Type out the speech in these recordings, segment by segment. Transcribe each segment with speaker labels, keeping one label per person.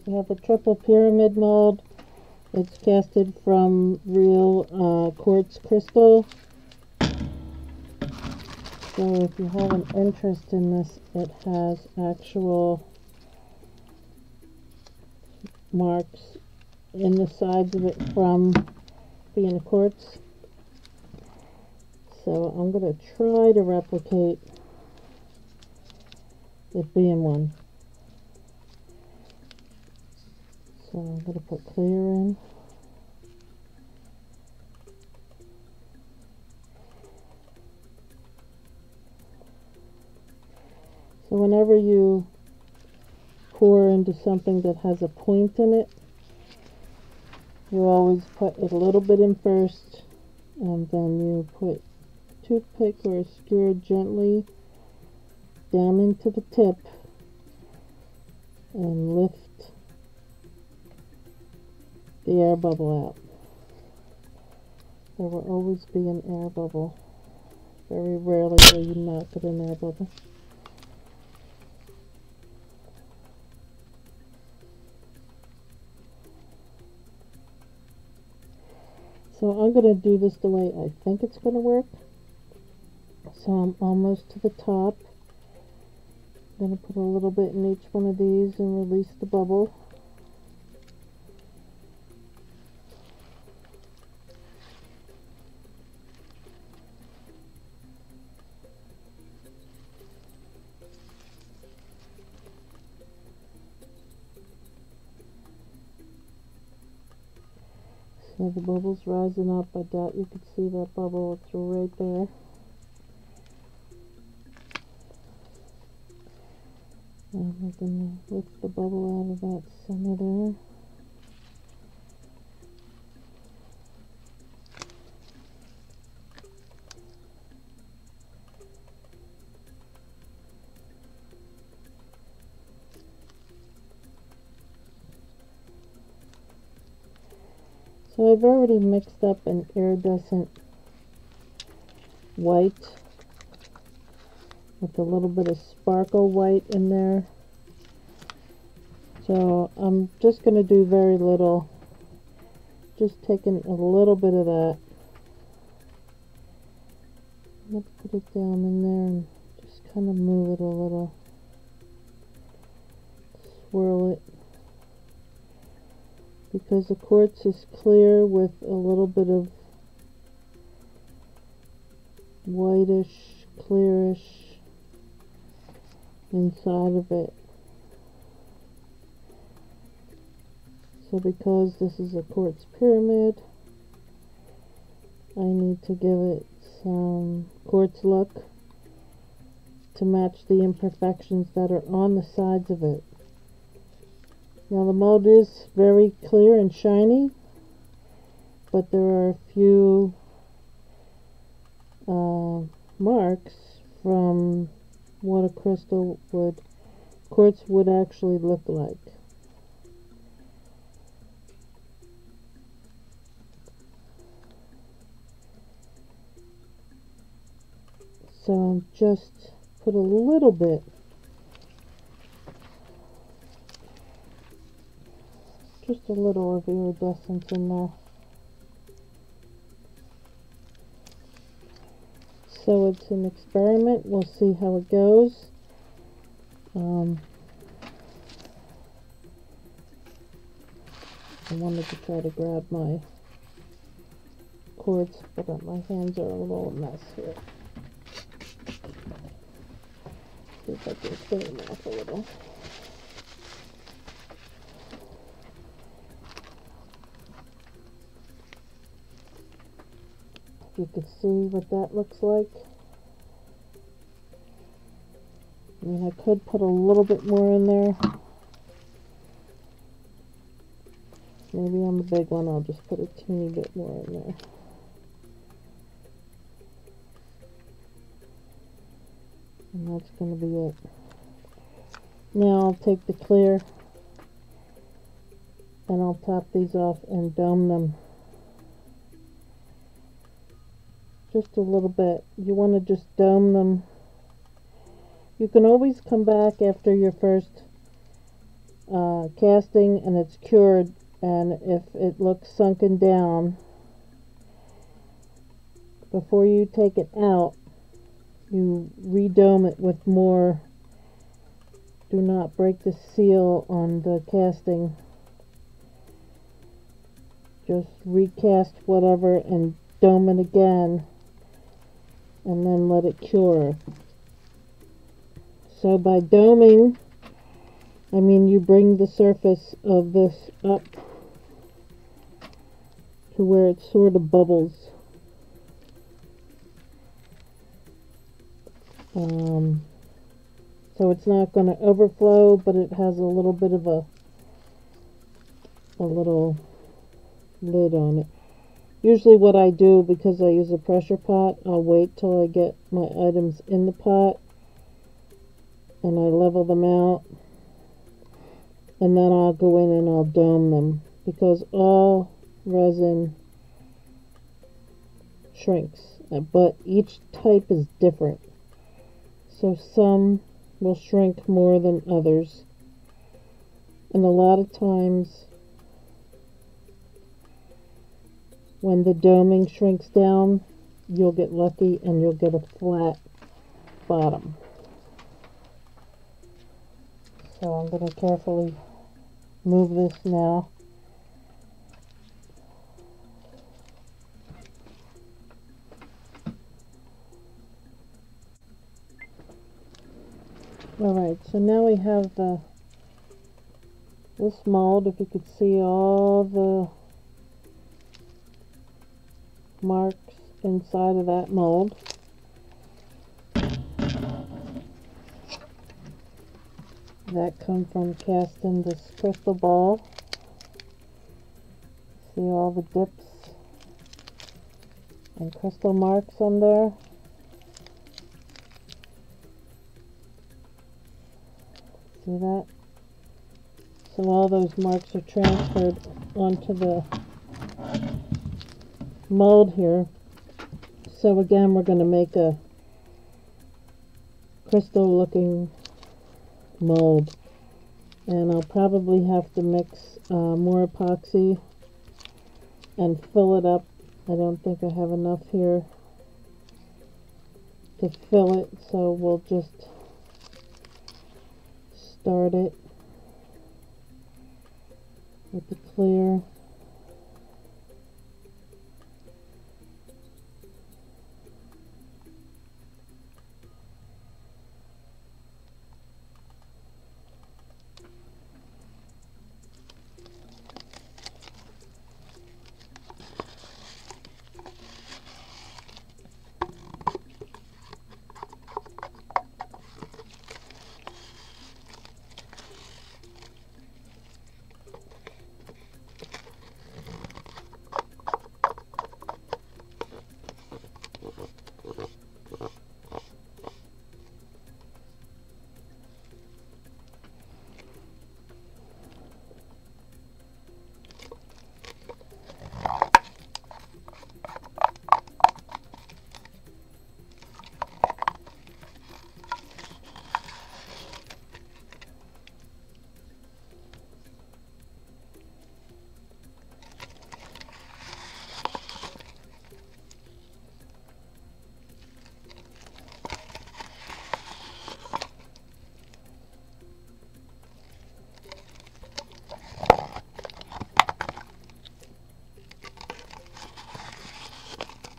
Speaker 1: We have a triple pyramid mold. It's casted from real quartz crystal. So if you have an interest in this, it has actual marks in the sides of it from being a quartz. So I'm going to try to replicate it being one. So I'm going to put clear in. So whenever you pour into something that has a point in it, you always put it a little bit in first, and then you put a toothpick or a skewer gently down into the tip and lift the air bubble out. There will always be an air bubble. Very rarely will you not get an air bubble. So I'm going to do this the way I think it's going to work. So I'm almost to the top. I'm going to put a little bit in each one of these and release the bubble. So the bubble's rising up. I doubt you could see that bubble. It's right there. And we're going to lift the bubble out of that center there. So I've already mixed up an iridescent white with a little bit of sparkle white in there. So I'm just going to do very little, just taking a little bit of that. Let's put it down in there and just kind of move it a little, swirl it. Because the quartz is clear with a little bit of whitish, clearish inside of it. So because this is a quartz pyramid, I need to give it some quartz look to match the imperfections that are on the sides of it. Now the mold is very clear and shiny, but there are a few marks from what a quartz would actually look like. So I'm just put a little bit just a little of iridescence in there. So it's an experiment. We'll see how it goes. I wanted to try to grab my quartz, but my hands are a little mess here. See if I can clean them off a little. You can see what that looks like. I mean, I could put a little bit more in there. Maybe on the big one I'll just put a teeny bit more in there. And that's going to be it. Now I'll take the clear and I'll top these off and dome them. Just a little bit. You want to just dome them. You can always come back after your first casting and it's cured, and if it looks sunken down, before you take it out, you redome it with more. Do not break the seal on the casting. Just recast whatever and dome it again, and then let it cure. So by doming, I mean you bring the surface of this up to where it sort of bubbles. So it's not going to overflow, but it has a little bit of a little lid on it. Usually what I do, because I use a pressure pot, I'll wait till I get my items in the pot and I level them out, and then I'll go in and I'll dome them, because all resin shrinks, but each type is different. So some will shrink more than others, and a lot of times when the doming shrinks down, you'll get lucky and you'll get a flat bottom. So I'm going to carefully move this now. Alright, so now we have this mold. If you could see all the marks inside of that mold. That come from casting this crystal ball. See all the dips and crystal marks on there. See that? So all those marks are transferred onto the mold here. So again, we're going to make a crystal looking mold, and I'll probably have to mix more epoxy and fill it up. I don't think I have enough here to fill it, so we'll just start it with the clear.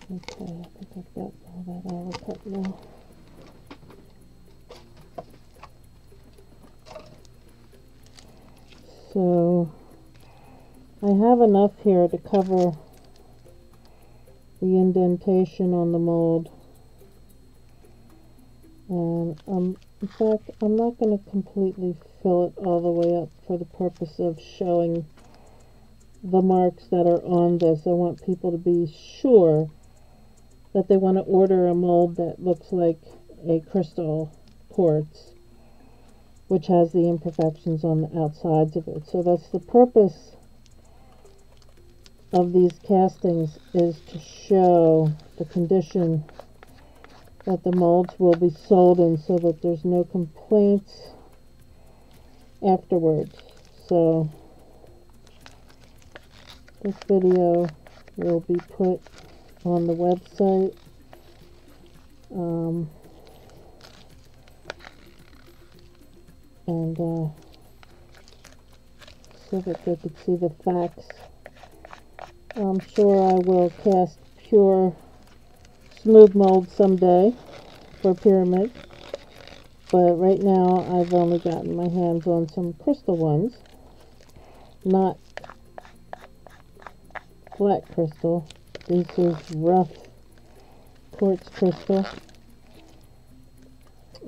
Speaker 1: Okay, I think I've got all that all cut now. So I have enough here to cover the indentation on the mold, and in fact I'm not going to completely fill it all the way up for the purpose of showing the marks that are on this. I want people to be sure that they want to order a mold that looks like a crystal quartz, which has the imperfections on the outsides of it. So that's the purpose of these castings, is to show the condition that the molds will be sold in, so that there's no complaints afterwards. So this video will be put on the website. And so that they could see the facts. I'm sure I will cast pure smooth mold someday for pyramid, but right now I've only gotten my hands on some crystal ones, not flat crystal. This is rough quartz crystal.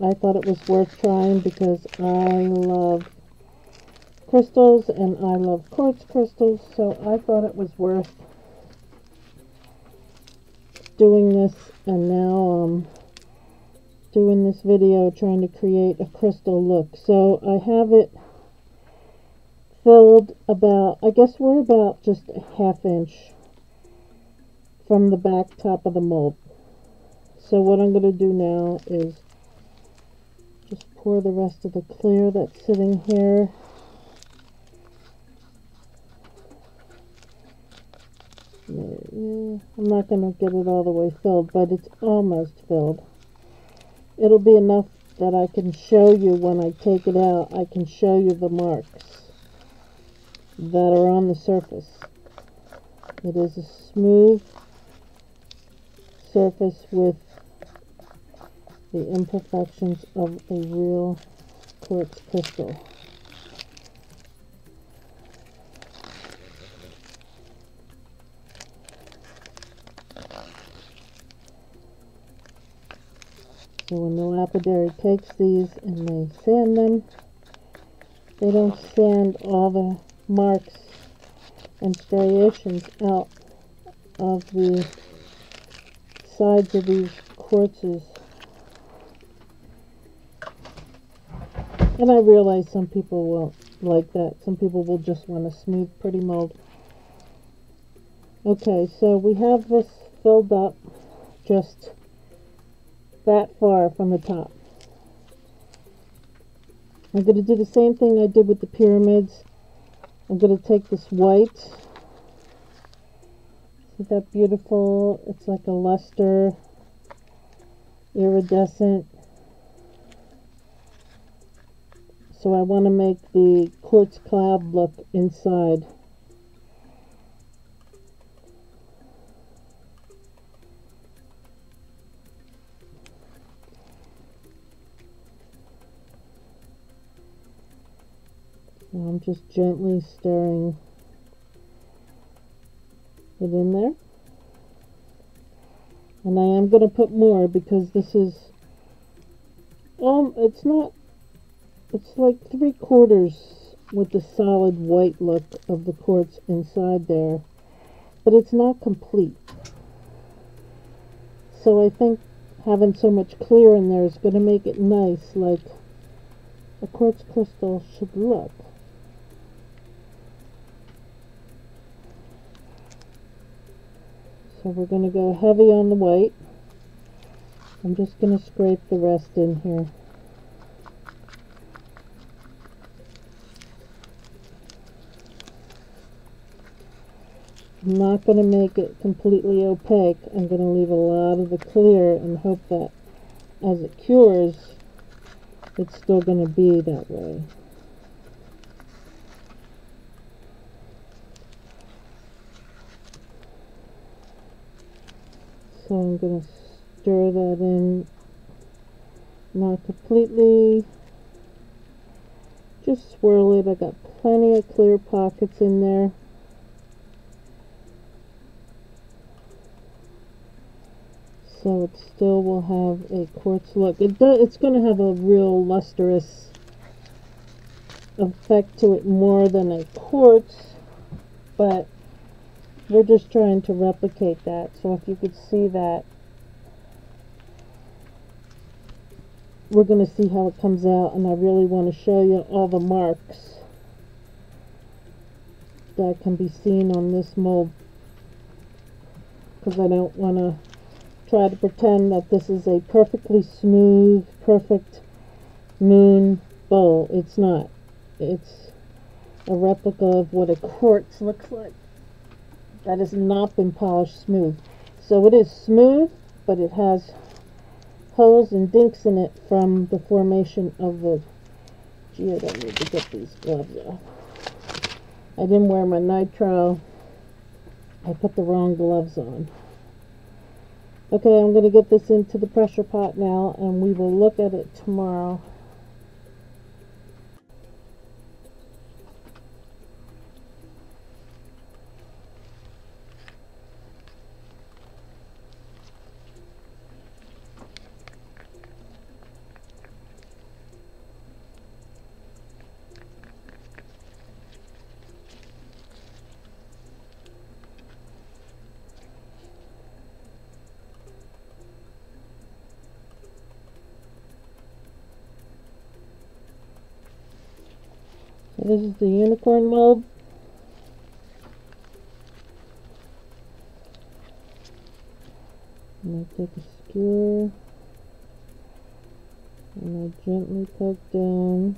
Speaker 1: I thought it was worth trying because I love crystals and I love quartz crystals, so I thought it was worth doing this. And now doing this video trying to create a crystal look. So I have it filled about, I guess we're about just a ½ inch from the back top of the mold. So what I'm going to do now is just pour the rest of the clear that's sitting here. I'm not going to get it all the way filled, but it's almost filled. It'll be enough that I can show you when I take it out. I can show you the marks that are on the surface. It is a smooth surface with the imperfections of a real quartz crystal. So when the lapidary takes these and they sand them, they don't sand all the marks and striations out of the sides of these quartzes. And I realize some people won't like that. Some people will just want a smooth, pretty mold. Okay, so we have this filled up just that far from the top. I'm going to do the same thing I did with the pyramids. I'm going to take this white. See that beautiful? It's like a luster, iridescent. So I want to make the quartz cloud look inside. So I'm just gently stirring it in there. And I am going to put more because this is, it's not, it's like 3/4 with the solid white look of the quartz inside there, but it's not complete. So I think having so much clear in there is going to make it nice, like a quartz crystal should look. So we're going to go heavy on the white. I'm just going to scrape the rest in here. I'm not going to make it completely opaque. I'm going to leave a lot of the clear and hope that as it cures, it's still going to be that way. So I'm going to stir that in, not completely, just swirl it. I got plenty of clear pockets in there. So it still will have a quartz look. It's going to have a real lustrous effect to it more than a quartz, but we're just trying to replicate that. So if you could see that, we're going to see how it comes out, and I really want to show you all the marks that can be seen on this mold, because I don't want to try to pretend that this is a perfectly smooth, perfect moon bowl. It's not. It's a replica of what a quartz looks like that has not been polished smooth. So it is smooth, but it has holes and dinks in it from the formation of the... Gee, I don't need to get these gloves off. I didn't wear my nitro. I put the wrong gloves on. Okay, I'm going to get this into the pressure pot now, and we will look at it tomorrow. So this is the unicorn mold. I'm going to take a skewer and I gently poke down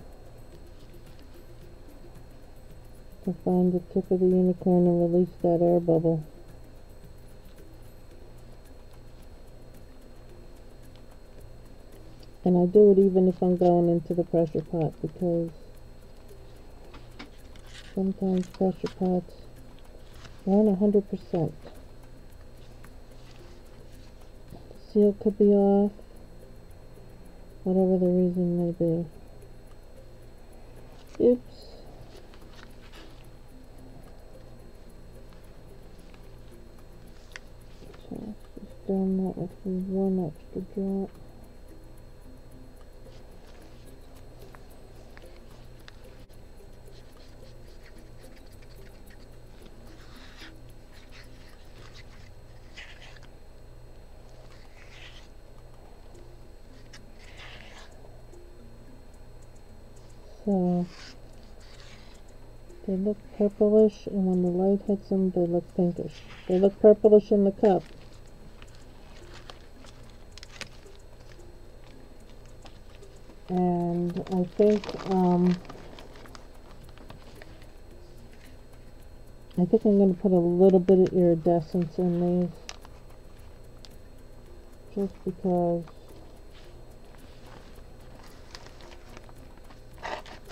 Speaker 1: to find the tip of the unicorn and release that air bubble. And I do it even if I'm going into the pressure pot, because sometimes pressure pots aren't 100%. The seal could be off, whatever the reason may be. Oops. So just down that with one extra drop. So they look purplish, and when the light hits them, they look pinkish. They look purplish in the cup. And I think I'm going to put a little bit of iridescence in these, just because.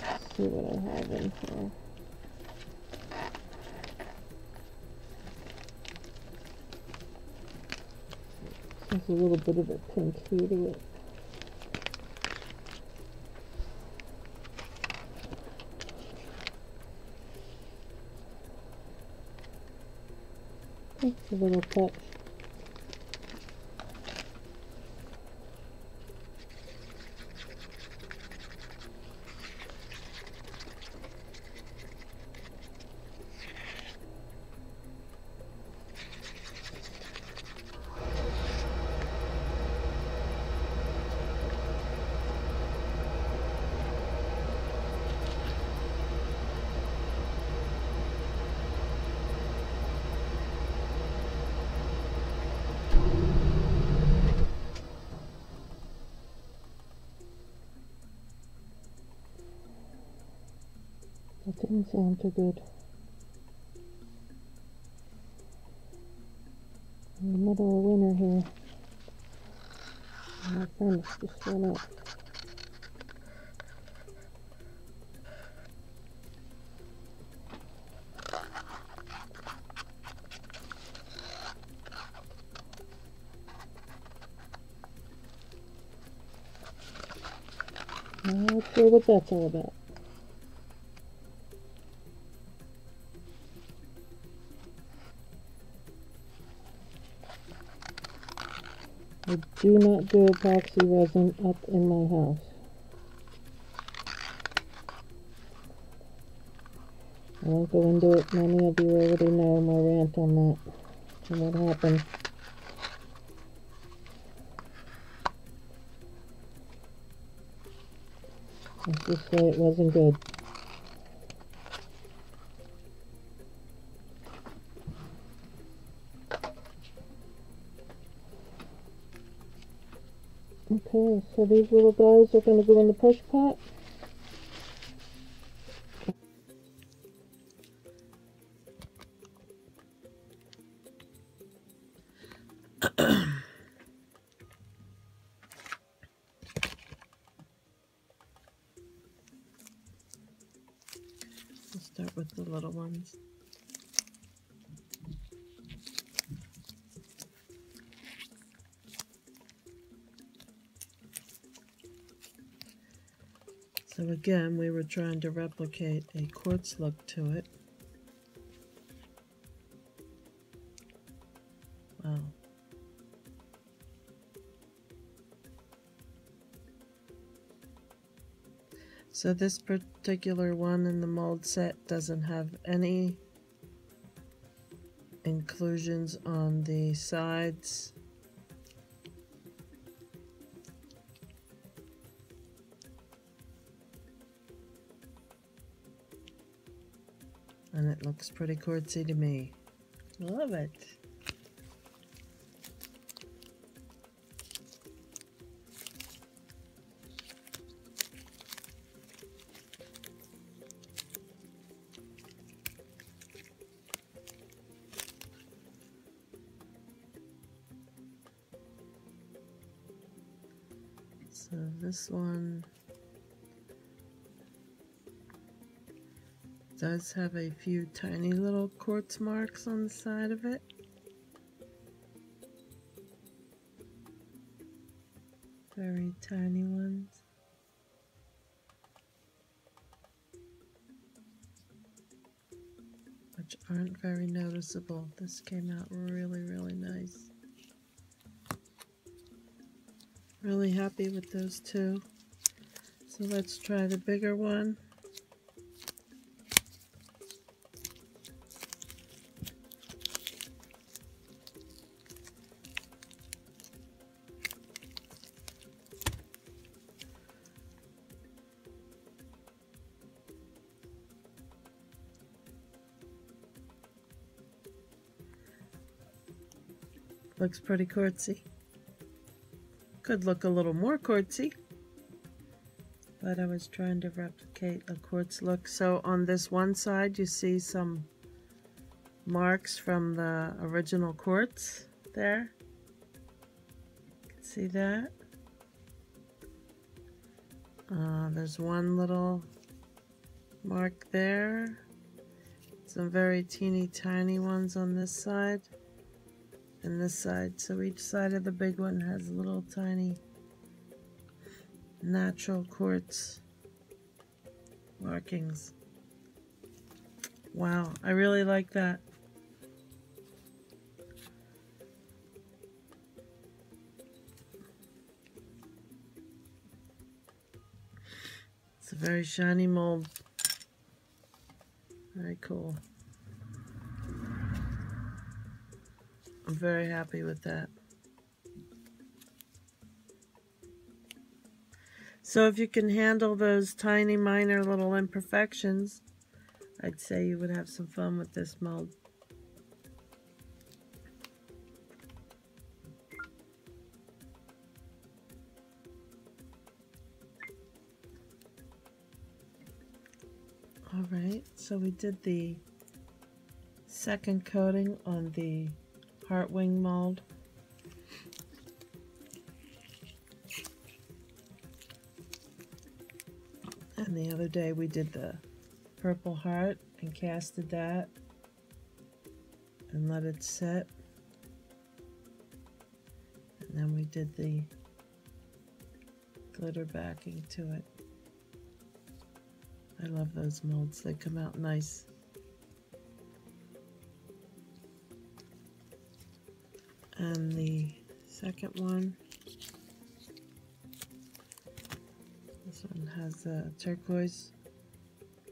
Speaker 1: Let's see what I have in here. There's a little bit of a pink hue to it. Just a little touch. That didn't sound too good. In the middle of winter here. My furnace just went out. Now let's see what that's all about. I do not do epoxy resin up in my house. I won't go into it. Many of you already know my rant on that and what happened. Let's just say it wasn't good. Okay, so these little guys are going to go in the push pot. start with the little ones. So again, we were trying to replicate a quartz look to it. Wow. So this particular one in the mold set doesn't have any inclusions on the sides. And it looks pretty quartzy to me. Love it. So this one does have a few tiny little quartz marks on the side of it. Very tiny ones. Which aren't very noticeable. This came out really, really nice. Really happy with those two. So let's try the bigger one. Looks pretty quartzy. Could look a little more quartzy, but I was trying to replicate a quartz look. So on this one side you see some marks from the original quartz there. You can see that. There's one little mark there. Some very teeny tiny ones on this side and this side. So each side of the big one has little tiny natural quartz markings. Wow, I really like that. It's a very shiny mold. Very cool. I'm very happy with that. So if you can handle those tiny minor little imperfections, I'd say you would have some fun with this mold. Alright, so we did the second coating on the heart wing mold. And the other day we did the purple heart and casted that and let it set. And then we did the glitter backing to it. I love those molds, they come out nice. And the second one, this one has a turquoise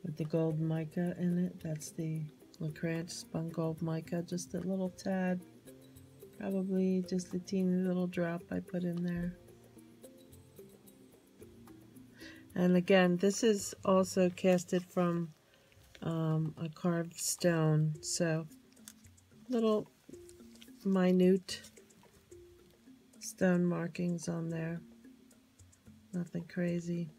Speaker 1: with the gold mica in it. That's the LaCranch spun gold mica, just a little tad, probably just a teeny little drop I put in there. And again, this is also casted from a carved stone, so little minute stone markings on there. Nothing crazy.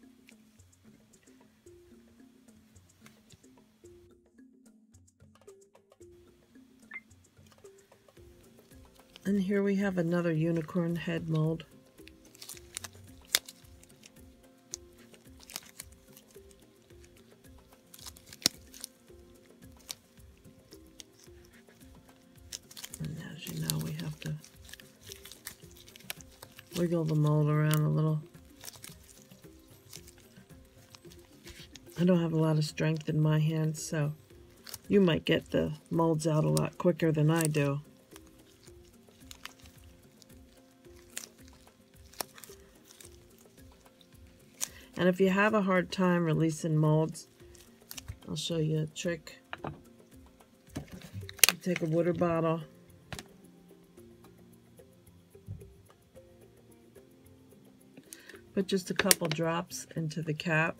Speaker 1: And here we have another unicorn head mold. wiggle the mold around a little. I don't have a lot of strength in my hands, so you might get the molds out a lot quicker than I do. And if you have a hard time releasing molds, I'll show you a trick. You take a water bottle, put just a couple drops into the cap,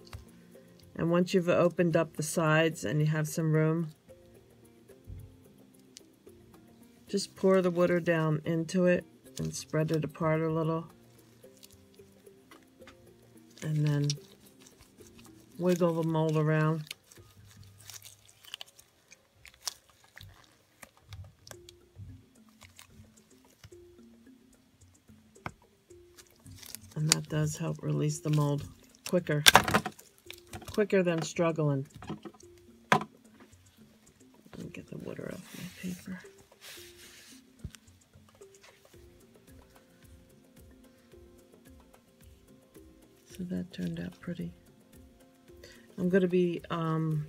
Speaker 1: and once you've opened up the sides and you have some room, just pour the water down into it and spread it apart a little. And then wiggle the mold around. And that does help release the mold quicker than struggling. Let me get the water off my paper. So that turned out pretty. I'm going to be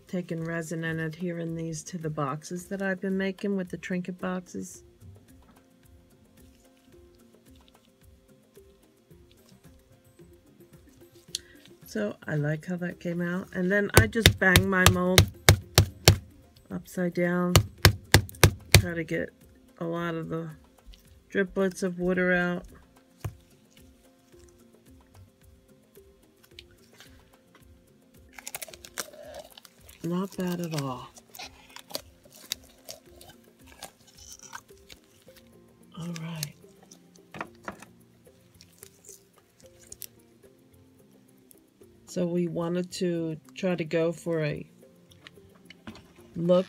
Speaker 1: taking resin and adhering these to the boxes that I've been making with the trinket boxes. So I like how that came out. And then I just bang my mold upside down. Try to get a lot of the driplets of water out. Not bad at all. All right. So we wanted to try to go for a look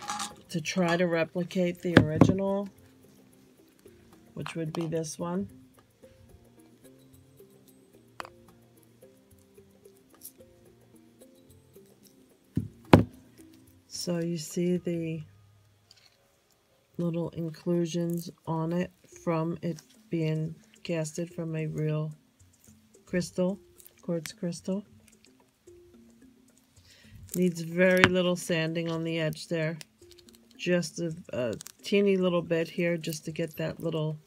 Speaker 1: to try to replicate the original, which would be this one. So you see the little inclusions on it from it being casted from a real crystal, quartz crystal. Needs very little sanding on the edge there. Just a teeny little bit here just to get that little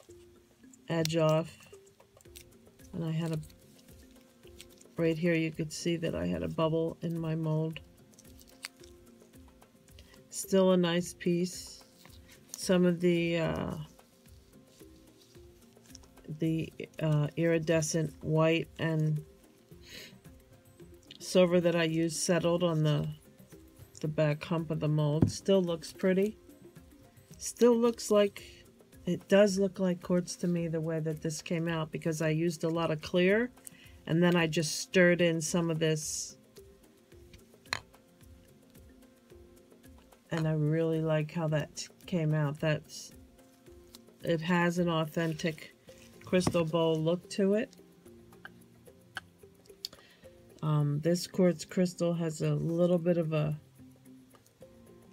Speaker 1: edge off. And I had a, right here you could see that I had a bubble in my mold. Still a nice piece. Some of the iridescent white and silver that I used settled on the back hump of the mold. Still looks pretty. Still looks like, it does look like quartz to me the way that this came out, because I used a lot of clear and then I just stirred in some of this. And I really like how that came out. It has an authentic crystal bowl look to it. This quartz crystal has a little bit of a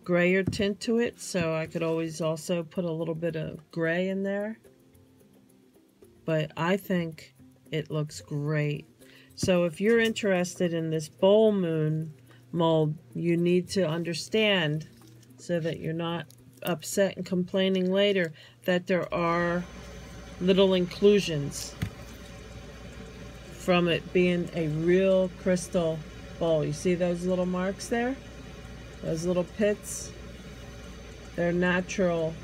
Speaker 1: grayer tint to it, so I could always also put a little bit of gray in there. But I think it looks great. So if you're interested in this bowl moon mold, you need to understand, so that you're not upset and complaining later, that there are little inclusions from it being a real crystal bowl. You see those little marks there? Those little pits? They're natural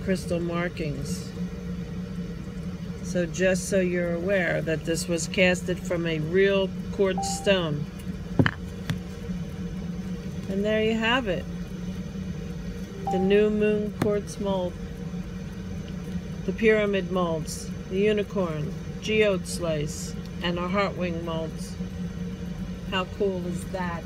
Speaker 1: crystal markings. So just so you're aware that this was casted from a real quartz stone. And there you have it. The new moon quartz mold. The pyramid molds. The unicorn. Geode slice. And our heartwing molds. How cool is that?